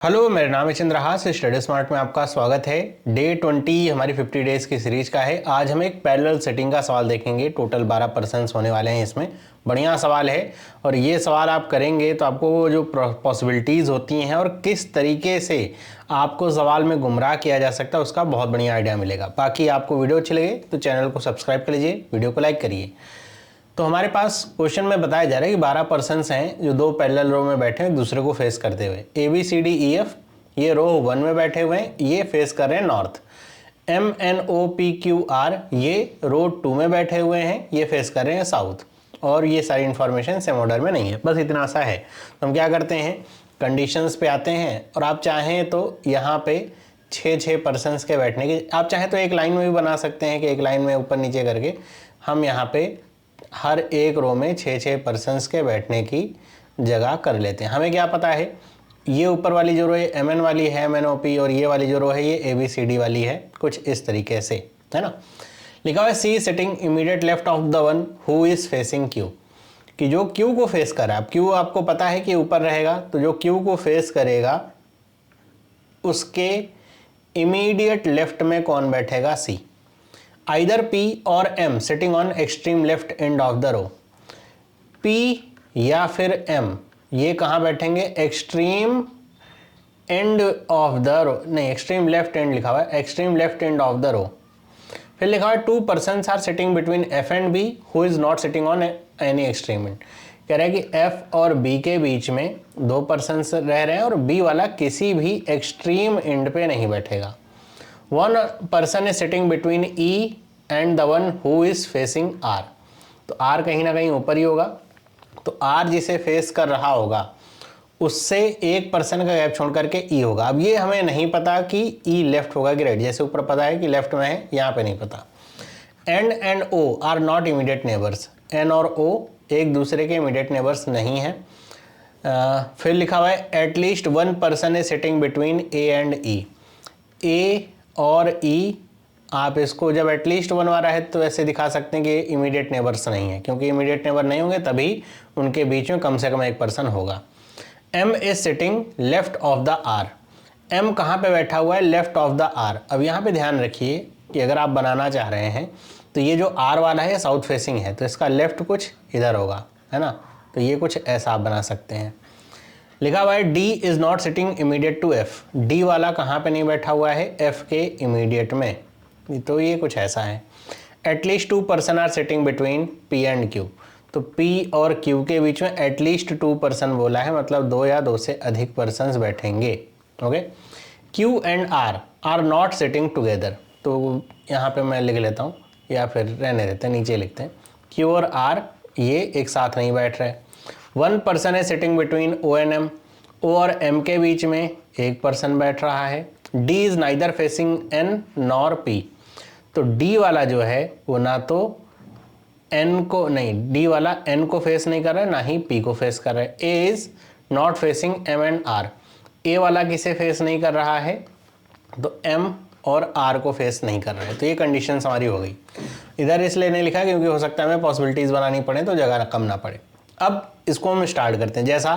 Hello, मेरा नाम है चंद्रहास। स्टडी स्मार्ट में आपका स्वागत है। डे 20 हमारी 50 डेज की सीरीज का है। आज हम एक पैरेलल सेटिंग का सवाल देखेंगे। टोटल 12% होने वाले हैं इसमें। बढ़िया सवाल है और ये सवाल आप करेंगे तो आपको वो जो पॉसिबिलिटीज़ होती हैं और किस तरीके से आपको सवाल में गुमराह किया जा सकता है उसका बहुत बढ़िया आइडिया मिलेगा। बाकी आपको वीडियो अच्छी लगे तो चैनल को सब्सक्राइब कर लीजिए, वीडियो को लाइक करिए। तो हमारे पास क्वेश्चन में बताया जा रहा है कि 12% हैं जो दो पैरेलल रो में बैठे हैं एक दूसरे को फेस करते हुए। A B C D E F ये रो 1 में बैठे हुए हैं, ये फेस कर रहे हैं north. M N O P Q R ये रो 2 में बैठे हुए हैं, ये फेस कर रहे हैं साउथ। और ये सारी इंफॉर्मेशन सेम ऑर्डर में नहीं है, बस इतना सा है। तो हम क्या करते हैं, कंडीशंस पे आते हैं और आप चाहें तो यहाँ पे 6% के बैठने की, आप चाहें तो एक लाइन में भी बना सकते हैं कि एक लाइन में ऊपर नीचे करके हम यहाँ पे हर एक रो में 6% के बैठने की जगह कर लेते हैं। हमें क्या पता है, ये ऊपर वाली जो रो है एम एन वाली है, एम एन ओ पी, और ये वाली जो रो है ये ए बी सी डी वाली है, कुछ इस तरीके से, है ना। लिखा हुआ है C sitting immediate left of the one who is facing Q, कि जो क्यू को फेस कर रहा है। अब क्यू आपको पता है कि ऊपर रहेगा, तो जो क्यू को फेस करेगा उसके इमीडिएट लेफ्ट में कौन बैठेगा, सी। आइदर P और M sitting on extreme left end of the row. P या फिर M ये कहाँ बैठेंगे, extreme end of the row, नहीं एक्सट्रीम लेफ्ट एंड लिखा हुआ है, extreme left end of the row. फिर लिखा हुआ है 2 persons are sitting between F and B who is not sitting on any extreme end. कह रहा है कि F और B के बीच में 2 persons रह रहे हैं और B वाला किसी भी एक्सट्रीम एंड पे नहीं बैठेगा। One person is sitting between E and the one who is facing R। तो R कहीं ना कहीं ऊपर ही होगा, तो R जिसे फेस कर रहा होगा उससे एक पर्सन का गैप छोड़ करके E होगा। अब ये हमें नहीं पता कि E लेफ्ट होगा कि राइट, जैसे ऊपर पता है कि लेफ्ट में है, यहाँ पे नहीं पता। N and O are not immediate neighbours. N और O एक दूसरे के इमीडिएट नेबर्स नहीं हैं। फिर लिखा हुआ है at least 1 person is sitting between A and E। A और E आप इसको जब एटलीस्ट 1 वाला है तो ऐसे दिखा सकते हैं कि इमीडिएट नेबर्स नहीं है, क्योंकि इमीडिएट नेबर नहीं होंगे तभी उनके बीच में कम से कम एक पर्सन होगा। M is sitting left of the R। M कहाँ पे बैठा हुआ है, लेफ्ट ऑफ द R। अब यहाँ पे ध्यान रखिए कि अगर आप बनाना चाह रहे हैं तो ये जो R वाला है साउथ फेसिंग है, तो इसका लेफ्ट कुछ इधर होगा, है ना। तो ये कुछ ऐसा आप बना सकते हैं। लिखा हुआ है D is not sitting immediate to F। D वाला कहाँ पे नहीं बैठा हुआ है, F के इमीडिएट में, तो ये कुछ ऐसा है। At least 2 person are sitting between P and Q। तो P और Q के बीच में एटलीस्ट 2 person बोला है, मतलब 2 या 2 से अधिक पर्सनस बैठेंगे। Okay. Q and R are not sitting together. तो यहाँ पे मैं लिख लेता हूँ, या फिर रहने देते हैं, नीचे लिखते हैं। Q और R ये एक साथ नहीं बैठ रहे। 1 person है sitting between O and M। O और M के बीच में एक पर्सन बैठ रहा है। D is neither facing N nor P। तो D वाला जो है वो ना तो N को नहीं, D वाला N को फेस नहीं कर रहा है, ना ही P को फेस कर रहा है। A is not facing M and R। A वाला किसे फेस नहीं कर रहा है, तो M और R को फेस नहीं कर रहा है। तो ये कंडीशन हमारी हो गई। इधर इसलिए नहीं लिखा क्योंकि हो सकता है हमें पॉसिबिलिटीज़ बनानी पड़े तो जगह कम ना पड़े। अब इसको हम स्टार्ट करते हैं। जैसा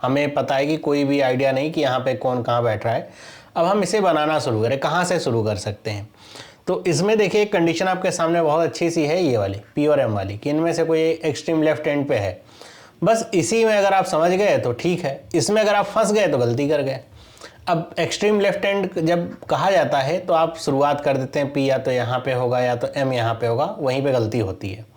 हमें पता है कि कोई भी आइडिया नहीं कि यहाँ पे कौन कहाँ बैठ रहा है, अब हम इसे बनाना शुरू करें। कहाँ से शुरू कर सकते हैं, तो इसमें देखिए एक कंडीशन आपके सामने बहुत अच्छी सी है, ये वाली P और M वाली, कि इनमें से कोई एक्सट्रीम लेफ्ट एंड पे है। बस इसी में अगर आप समझ गए तो ठीक है, इसमें अगर आप फंस गए तो गलती कर गए। अब एक्सट्रीम लेफ्ट एंड जब कहा जाता है तो आप शुरुआत कर देते हैं P या तो यहाँ पे होगा या तो M यहाँ पे होगा, वहीं पे गलती होती है।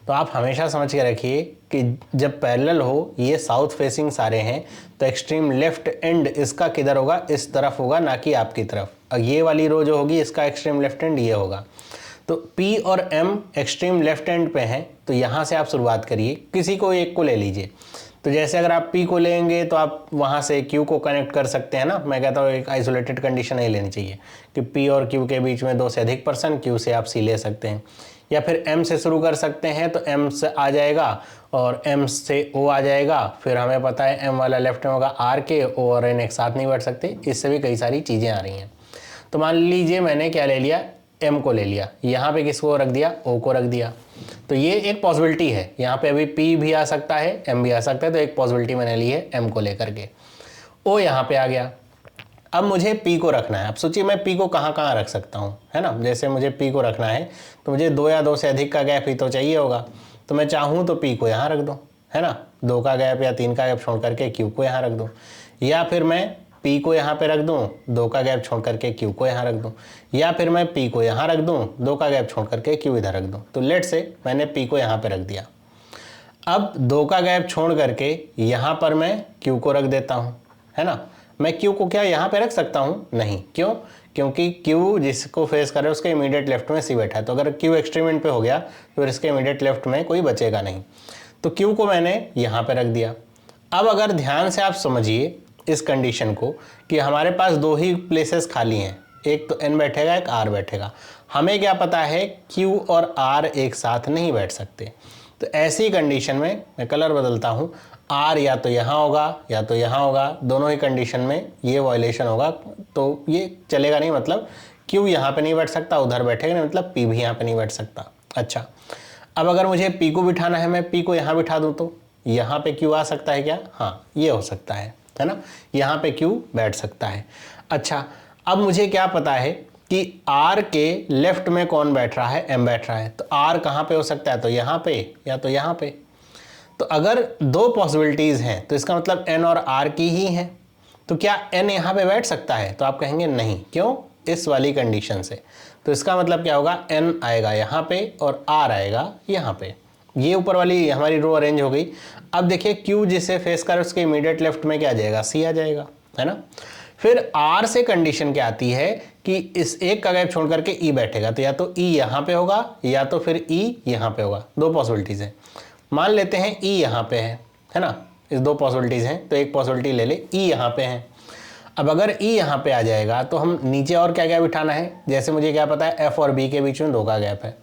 तो आप हमेशा समझ के रखिए कि जब पैरेलल हो, ये साउथ फेसिंग सारे हैं, तो एक्सट्रीम लेफ्ट एंड इसका किधर होगा, इस तरफ होगा, ना कि आपकी तरफ। और ये वाली रो जो होगी इसका एक्सट्रीम लेफ्ट एंड ये होगा। तो P और M एक्सट्रीम लेफ्ट एंड पे हैं, तो यहाँ से आप शुरुआत करिए, किसी को एक को ले लीजिए। तो जैसे अगर आप P को लेंगे तो आप वहाँ से Q को कनेक्ट कर सकते हैं ना। मैं कहता हूँ एक आइसोलेटेड कंडीशन नहीं लेनी चाहिए कि P और Q के बीच में 2 से अधिक पर्सन, Q से आप C ले सकते हैं। या फिर M से शुरू कर सकते हैं, तो M से आ जाएगा और M से O आ जाएगा। फिर हमें पता है M वाला लेफ्ट में होगा R के, O और N एक साथ नहीं बैठ सकते। इससे भी कई सारी चीज़ें आ रही हैं। तो मान लीजिए मैंने क्या ले लिया, M को ले लिया, यहाँ पे किसको रख दिया, O को रख दिया। तो ये एक पॉसिबिलिटी है, यहाँ पे अभी P भी आ सकता है, M भी आ सकता है। तो एक पॉसिबिलिटी मैंने ली है M को लेकर के। O यहाँ पे आ गया। अब मुझे P को रखना है। अब सोचिए मैं P को कहाँ कहाँ रख सकता हूँ, है ना। जैसे मुझे P को रखना है तो मुझे 2 या 2 से अधिक का गैप ही तो चाहिए होगा। तो मैं चाहूँ तो P को यहाँ रख दूँ, है ना, 2 का गैप या 3 का गैप छोड़ करके Q को यहाँ रख दूँ, या फिर मैं P को यहाँ पे रख दूँ, 2 का गैप छोड़ करके Q को यहाँ रख दूँ, या फिर मैं P को यहाँ रख दूँ, 2 का गैप छोड़ करके Q इधर रख दूँ। तो लेट से मैंने P को यहाँ पे रख दिया। अब 2 का गैप छोड़ करके यहाँ पर मैं Q को रख देता हूँ, है ना। मैं Q को क्या यहाँ पे रख सकता हूँ? नहीं। क्यों? क्योंकि Q जिसको फेस कर रहा है उसके इमीडिएट लेफ्ट में C बैठा है, तो अगर Q एक्सट्रीम एंड पे हो गया तो फिर इसके इमीडिएट लेफ्ट में कोई बचेगा नहीं। तो Q को मैंने यहाँ पे रख दिया। अब अगर ध्यान से आप समझिए इस कंडीशन को कि हमारे पास 2 ही प्लेसेस खाली हैं, एक तो N बैठेगा, एक R बैठेगा। हमें क्या पता है Q और R एक साथ नहीं बैठ सकते। तो ऐसी कंडीशन में मैं कलर बदलता हूँ, R या तो यहाँ होगा या तो यहाँ होगा, दोनों ही कंडीशन में ये वायलेशन होगा, तो ये चलेगा नहीं। मतलब Q यहाँ पे नहीं बैठ सकता, उधर बैठेगा नहीं, मतलब P भी यहाँ पे नहीं बैठ सकता। अच्छा, अब अगर मुझे P को बिठाना है, मैं P को यहाँ बिठा दूँ तो यहाँ पे Q आ सकता है क्या? हाँ, ये हो सकता है ना, यहाँ पे Q बैठ सकता है। अच्छा, अब मुझे क्या पता है कि R के लेफ्ट में कौन बैठ रहा है? M बैठ रहा है। तो R कहाँ पे हो सकता है? तो यहाँ पे या तो यहाँ पे। तो अगर 2 पॉसिबिलिटीज़ हैं तो इसका मतलब N और R की ही है। तो क्या N यहाँ पे बैठ सकता है? तो आप कहेंगे नहीं। क्यों? इस वाली कंडीशन से। तो इसका मतलब क्या होगा? N आएगा यहाँ पे और R आएगा यहाँ पे। ये ऊपर वाली हमारी रो अरेंज हो गई। अब देखिए Q जिसे फेस कर उसके इमीडिएट लेफ्ट में क्या आ जाएगा? C आ जाएगा, है ना। फिर R से कंडीशन क्या आती है कि इस एक का गैप छोड़ करके E बैठेगा, तो या तो E यहाँ पे होगा या तो फिर E यहाँ पे होगा। 2 पॉसिबिलिटीज़ हैं। मान लेते हैं E यहाँ पे है ना, इस 2 पॉसिबिलिटीज़ हैं तो एक पॉसिबिलिटी ले ले, E यहाँ पे है। अब अगर E यहाँ पे आ जाएगा तो हम नीचे और क्या क्या बिठाना है? जैसे मुझे क्या पता है F और B के बीच में 2 का गैप है,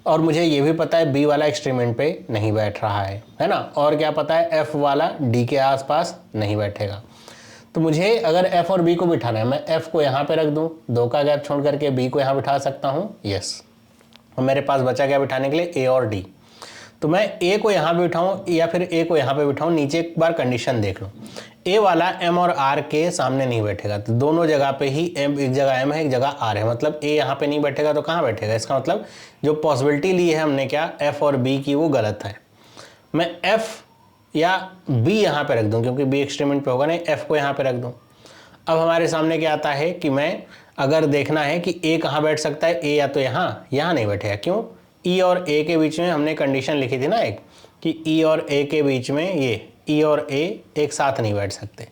और मुझे ये भी पता है B वाला एक्सट्रीम एंड पे नहीं बैठ रहा है ना, और क्या पता है F वाला D के आसपास नहीं बैठेगा। तो मुझे अगर F और B को बिठाना है, मैं F को यहाँ पे रख दूँ, 2 का गैप छोड़ करके B को यहाँ बिठा सकता हूँ, यस। और मेरे पास बचा क्या बिठाने के लिए? A और D। तो मैं A को यहाँ पे बिठाऊँ या फिर A को यहाँ पे बिठाऊँ, नीचे एक बार कंडीशन देख लो। A वाला M और R के सामने नहीं बैठेगा, तो दोनों जगह पे ही M, एक जगह M है एक जगह R है, मतलब A यहाँ पे नहीं बैठेगा तो कहाँ बैठेगा? इसका मतलब जो पॉसिबिलिटी ली है हमने क्या F और B की, वो गलत है। मैं F या B यहाँ पे रख दूँ, क्योंकि B एक्सट्रीमेंट पे होगा नहीं, F को यहाँ पे रख दूँ। अब हमारे सामने क्या आता है कि मैं अगर देखना है कि A कहाँ बैठ सकता है, A या तो यहाँ नहीं बैठेगा। क्यों? E और A के बीच में हमने कंडीशन लिखी थी ना एक, कि E और A के बीच में ये E और A एक साथ नहीं बैठ सकते।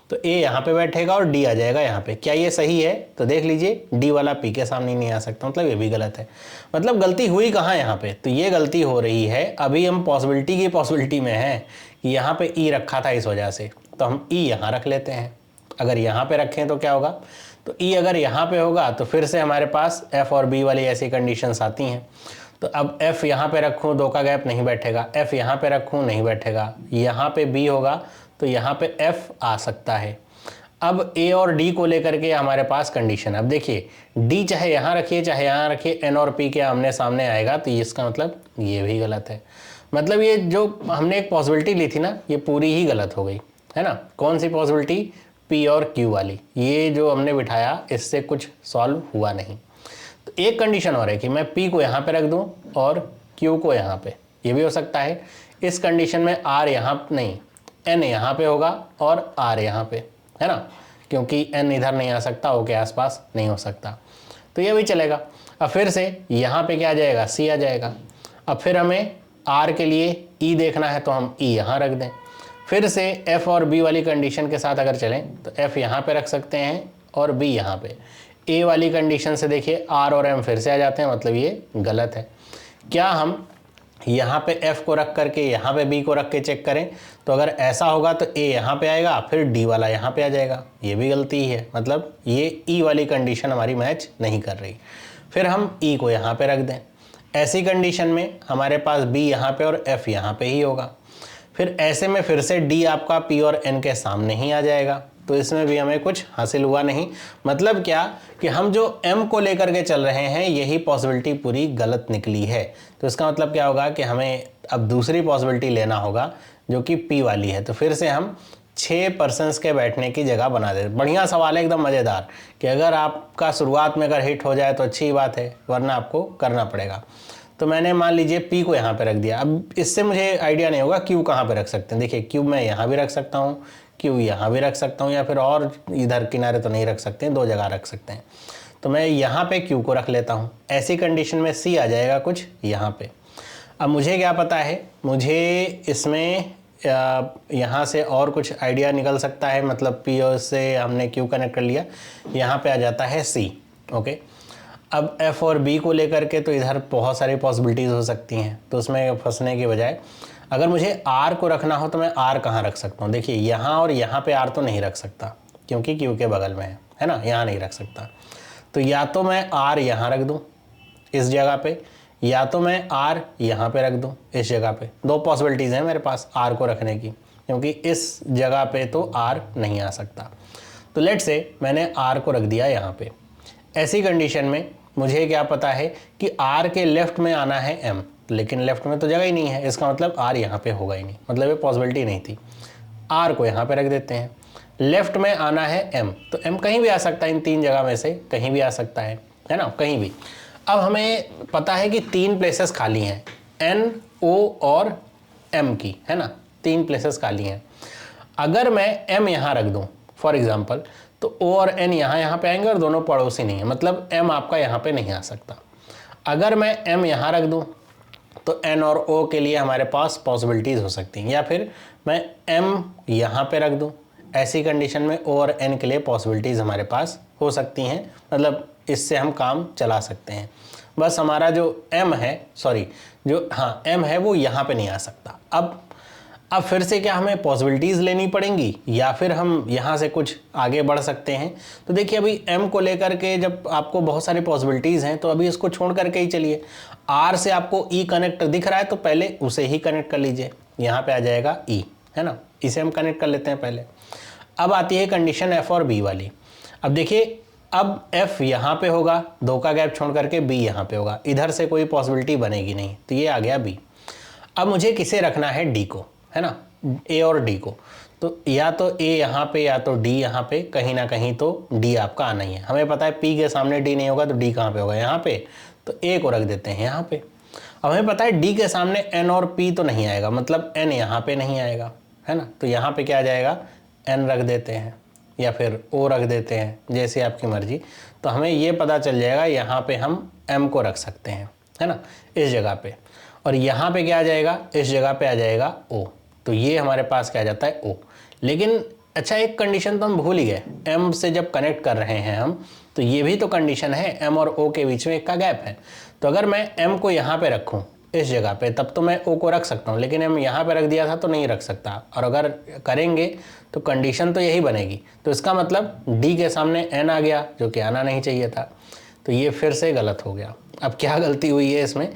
तो A यहाँ पे बैठेगा और D आ जाएगा यहाँ पे। क्या ये सही है? तो देख लीजिए, D वाला P के सामने नहीं आ सकता, मतलब ये भी गलत है। मतलब गलती हुई कहाँ यहाँ पे? तो ये गलती हो रही है, अभी हम पॉसिबिलिटी की पॉसिबिलिटी में है कि यहाँ पे E रखा था इस वजह से, तो हम E यहाँ रख लेते हैं। अगर यहाँ पे रखें तो क्या होगा? तो E अगर यहाँ पे होगा तो फिर से हमारे पास F और B वाली ऐसी कंडीशंस आती हैं। तो अब F यहाँ पे रखूँ, 2 का गैप नहीं बैठेगा, F यहाँ पे रखूँ नहीं बैठेगा, यहाँ पे B होगा तो यहाँ पे F आ सकता है। अब A और D को लेकर के हमारे पास कंडीशन। अब देखिए, D चाहे यहाँ रखिए चाहे यहाँ रखिए, N और P के आमने सामने आएगा, तो इसका मतलब ये भी गलत है। मतलब ये जो हमने एक पॉसिबिलिटी ली थी ना, ये पूरी ही गलत हो गई, है ना। कौन सी पॉसिबिलिटी? P और Q वाली। ये जो हमने बिठाया इससे कुछ सॉल्व हुआ नहीं। तो एक कंडीशन और है कि मैं P को यहाँ पे रख दूँ और Q को यहाँ पे, ये भी हो सकता है। इस कंडीशन में R यहाँ नहीं, N यहाँ पे होगा और R यहाँ पे, है ना, क्योंकि N इधर नहीं आ सकता, O के आसपास नहीं हो सकता, तो ये भी चलेगा। अब फिर से यहाँ पे क्या आ जाएगा? C आ जाएगा। अब फिर हमें R के लिए E देखना है तो हम E यहाँ रख दें। फिर से F और B वाली कंडीशन के साथ अगर चलें तो F यहाँ पे रख सकते हैं और B यहाँ पे। A वाली कंडीशन से देखिए R और M फिर से आ जाते हैं, मतलब ये गलत है। क्या हम यहाँ पे F को रख करके यहाँ पे B को रख के चेक करें? तो अगर ऐसा होगा तो A यहाँ पे आएगा, फिर D वाला यहाँ पे आ जाएगा, ये भी गलती ही है, मतलब ये E वाली कंडीशन हमारी मैच नहीं कर रही। फिर हम E को यहाँ पे रख दें। ऐसी कंडीशन में हमारे पास B यहाँ पे और F यहाँ पे ही होगा। फिर ऐसे में फिर से D आपका P और N के सामने ही आ जाएगा, तो इसमें भी हमें कुछ हासिल हुआ नहीं। मतलब क्या कि हम जो M को लेकर के चल रहे हैं यही पॉसिबिलिटी पूरी गलत निकली है। तो इसका मतलब क्या होगा कि हमें अब दूसरी पॉसिबिलिटी लेना होगा जो कि P वाली है। तो फिर से हम 6 पर्सन्स के बैठने की जगह बना दे। बढ़िया सवाल है, एकदम मज़ेदार, कि अगर आपका शुरुआत में अगर हिट हो जाए तो अच्छी बात है, वरना आपको करना पड़ेगा। तो मैंने मान लीजिए पी को यहाँ पे रख दिया। अब इससे मुझे आइडिया नहीं होगा क्यू कहाँ पे रख सकते हैं। देखिए क्यू मैं यहाँ भी रख सकता हूँ, क्यू यहाँ भी रख सकता हूँ, या फिर और इधर किनारे तो नहीं रख सकते हैं, 2 जगह रख सकते हैं। तो मैं यहाँ पे क्यू को रख लेता हूँ। ऐसी कंडीशन में सी आ जाएगा कुछ यहाँ पे। अब मुझे क्या पता है, मुझे इसमें यहाँ से और कुछ आइडिया निकल सकता है, मतलब पी से हमने क्यू कनेक्ट कर लिया, यहाँ पे आ जाता है सी। ओके, अब एफ और बी को लेकर के तो इधर बहुत सारी पॉसिबिलिटीज़ हो सकती हैं, तो उसमें फंसने के बजाय अगर मुझे आर को रखना हो तो मैं आर कहाँ रख सकता हूँ। देखिए यहाँ और यहाँ पे आर तो नहीं रख सकता, क्योंकि क्यू के बगल में है ना, यहाँ नहीं रख सकता। तो या तो मैं आर यहाँ रख दूँ इस जगह पे, या तो मैं आर यहाँ पे रख दूँ इस जगह पे। 2 पॉसिबिलिटीज़ हैं मेरे पास आर को रखने की, क्योंकि इस जगह पे तो आर नहीं आ सकता। तो लेट से मैंने आर को रख दिया यहाँ पे। ऐसी कंडीशन में मुझे क्या पता है कि आर के लेफ्ट में आना है एम, लेकिन लेफ्ट में तो जगह ही नहीं है, इसका मतलब आर यहाँ पे होगा ही नहीं, मतलब ये पॉसिबिलिटी नहीं थी। आर को यहाँ पे रख देते हैं। लेफ्ट में आना है एम, तो एम कहीं भी आ सकता है, इन 3 जगह में से कहीं भी आ सकता है ना, कहीं भी। अब हमें पता है कि 3 प्लेसेस खाली हैं, एन, ओ और एम की, है ना, 3 प्लेसेस खाली हैं। अगर मैं एम यहाँ रख दूँ फॉर एग्जाम्पल, तो ओ और एन यहाँ पे आएंगे और दोनों पड़ोसी नहीं है, मतलब एम आपका यहाँ पे नहीं आ सकता। अगर मैं एम यहाँ रख दूँ तो एन और ओ के लिए हमारे पास पॉसिबिलिटीज़ हो सकती हैं, या फिर मैं एम यहाँ पे रख दूँ। ऐसी कंडीशन में ओ और एन के लिए पॉसिबिलिटीज़ हमारे पास हो सकती हैं, मतलब इससे हम काम चला सकते हैं। बस हमारा जो एम है, सॉरी जो एम है वो यहाँ पे नहीं आ सकता। अब फिर से क्या हमें पॉसिबिलिटीज़ लेनी पड़ेंगी, या फिर हम यहाँ से कुछ आगे बढ़ सकते हैं। तो देखिए अभी m को लेकर के जब आपको बहुत सारी पॉसिबिलिटीज़ हैं, तो अभी इसको छोड़ करके ही चलिए। r से आपको e कनेक्ट दिख रहा है तो पहले उसे ही कनेक्ट कर लीजिए, यहाँ पे आ जाएगा e, है ना, इसे हम कनेक्ट कर लेते हैं पहले। अब आती है कंडीशन f और b वाली। अब देखिए अब f यहाँ पे होगा, 2 का गैप छोड़ करके b यहाँ पे होगा, इधर से कोई पॉसिबिलिटी बनेगी नहीं, तो ये आ गया b। अब मुझे किसे रखना है, d को, है ना, a और d को। तो या तो a यहाँ पे या तो d यहाँ पे, कहीं ना कहीं तो d आपका आना ही है। हमें पता है p के सामने d नहीं होगा तो d कहाँ पे होगा, यहाँ पे, तो a को रख देते हैं यहाँ पे। अब हमें पता है d के सामने n और p तो नहीं आएगा, मतलब n यहाँ पे नहीं आएगा, है ना, तो यहाँ पे क्या आ जाएगा, n रख देते हैं या फिर o रख देते हैं, जैसे आपकी मर्जी। तो हमें ये पता चल जाएगा यहाँ पे हम m को रख सकते हैं, है ना, इस जगह पे। और यहाँ पे क्या आ जाएगा, इस जगह पे आ जाएगा o। तो ये हमारे पास क्या आ जाता है o। लेकिन अच्छा एक कंडीशन तो हम भूल ही गए, m से जब कनेक्ट कर रहे हैं हम, तो ये भी तो कंडीशन है, m और o के बीच में एक का गैप है। तो अगर मैं m को यहाँ पे रखूँ इस जगह पे, तब तो मैं o को रख सकता हूँ, लेकिन m यहाँ पे रख दिया था तो नहीं रख सकता। और अगर करेंगे तो कंडीशन तो यही बनेगी, तो इसका मतलब d के सामने n आ गया, जो कि आना नहीं चाहिए था। तो ये फिर से गलत हो गया। अब क्या गलती हुई है इसमें,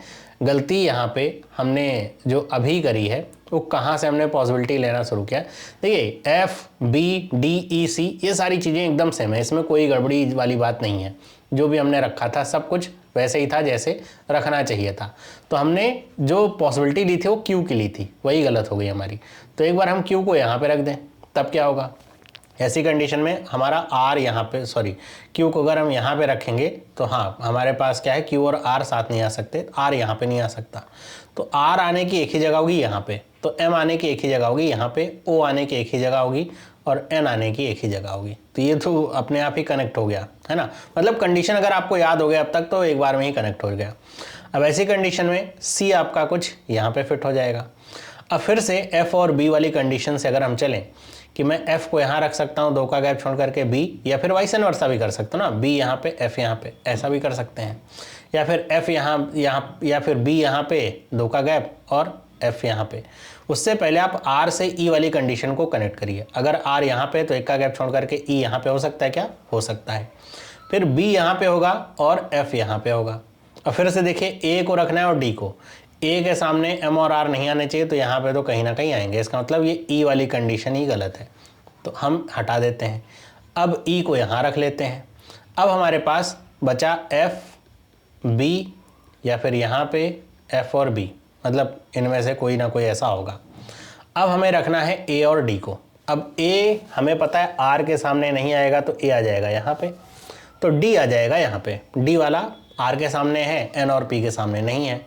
गलती यहाँ पे हमने जो अभी करी है वो कहाँ से हमने पॉसिबिलिटी लेना शुरू किया। देखिए एफ, बी, डी, ई, सी ये सारी चीज़ें एकदम सेम है, इसमें कोई गड़बड़ी वाली बात नहीं है। जो भी हमने रखा था सब कुछ वैसे ही था जैसे रखना चाहिए था। तो हमने जो पॉसिबिलिटी ली थी वो क्यू की ली थी, वही गलत हो गई हमारी। तो एक बार हम क्यू को यहाँ पे रख दें, तब क्या होगा, ऐसी कंडीशन में हमारा आर यहाँ पे, सॉरी क्यू को अगर हम यहाँ पे रखेंगे तो हाँ हमारे पास क्या है, क्यू और आर साथ नहीं आ सकते, आर यहाँ पे नहीं आ सकता। तो आर आने की एक ही जगह होगी यहाँ पे, तो एम आने की एक ही जगह होगी यहाँ पे, ओ आने की एक ही जगह होगी और एन आने की एक ही जगह होगी। तो ये तो अपने आप ही कनेक्ट हो गया, है ना, मतलब कंडीशन अगर आपको याद हो गया अब तक तो एक बार में ही कनेक्ट हो गया। अब ऐसी कंडीशन में सी आपका कुछ यहाँ पे फिट हो जाएगा। अब फिर से एफ और बी वाली कंडीशन से अगर हम चलें कि मैं f को यहाँ रख सकता हूँ 2 का गैप छोड़ करके b, या फिर वाइस एंड वर्सा भी कर सकता हूँ ना, b यहाँ पे f यहाँ पे, ऐसा भी कर सकते हैं। या फिर f यहाँ या फिर b यहाँ पे 2 का गैप और f यहाँ पे। उससे पहले आप r से e वाली कंडीशन को कनेक्ट करिए। अगर r यहाँ पे तो 1 का गैप छोड़ करके e यहाँ पे हो सकता है, क्या हो सकता है। फिर b यहाँ पे होगा और f यहाँ पे होगा। और फिर से देखिए a को रखना है और d को, ए के सामने एम और आर नहीं आने चाहिए, तो यहाँ पे तो कहीं ना कहीं आएंगे, इसका मतलब ये ई वाली कंडीशन ही गलत है, तो हम हटा देते हैं। अब ई को यहाँ रख लेते हैं। अब हमारे पास बचा एफ, बी या फिर यहाँ पे एफ और बी, मतलब इनमें से कोई ना कोई ऐसा होगा। अब हमें रखना है ए और डी को। अब ए हमें पता है आर के सामने नहीं आएगा तो ए आ जाएगा यहाँ पे, तो डी आ जाएगा यहाँ पे। डी वाला आर के सामने है, एन और पी के सामने नहीं है।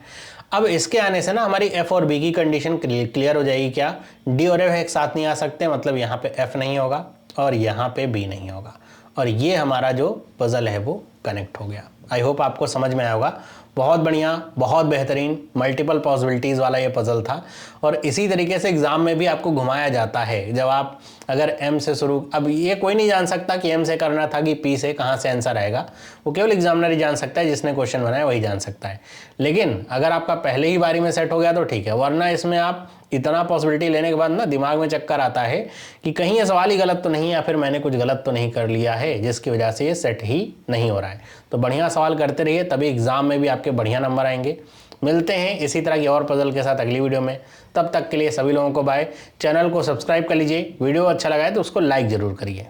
अब इसके आने से ना हमारी एफ और बी की कंडीशन क्लियर हो जाएगी। क्या? डी और एफ एक साथ नहीं आ सकते, मतलब यहाँ पे एफ नहीं होगा और यहाँ पे बी नहीं होगा, और ये हमारा जो पजल है वो कनेक्ट हो गया। आई होप आपको समझ में आया होगा। बहुत बढ़िया, बहुत बेहतरीन, मल्टीपल पॉसिबिलिटीज़ वाला ये पजल था। और इसी तरीके से एग्ज़ाम में भी आपको घुमाया जाता है। जब आप अगर एम से शुरू, अब ये कोई नहीं जान सकता कि एम से करना था कि पी से, कहाँ से आंसर आएगा, वो केवल एग्जामिनर ही जान सकता है, जिसने क्वेश्चन बनाया वही जान सकता है। लेकिन अगर आपका पहले ही बारी में सेट हो गया तो ठीक है, वरना इसमें आप इतना पॉसिबिलिटी लेने के बाद ना दिमाग में चक्कर आता है कि कहीं ये सवाल ही गलत तो नहीं है, या फिर मैंने कुछ गलत तो नहीं कर लिया है जिसकी वजह से ये सेट ही नहीं हो रहा है। तो बढ़िया सवाल करते रहिए, तभी एग्जाम में भी आपके बढ़िया नंबर आएंगे। मिलते हैं इसी तरह की और पजल के साथ अगली वीडियो में। तब तक के लिए सभी लोगों को बाय। चैनल को सब्सक्राइब कर लीजिए, वीडियो अच्छा लगा है तो उसको लाइक ज़रूर करिए।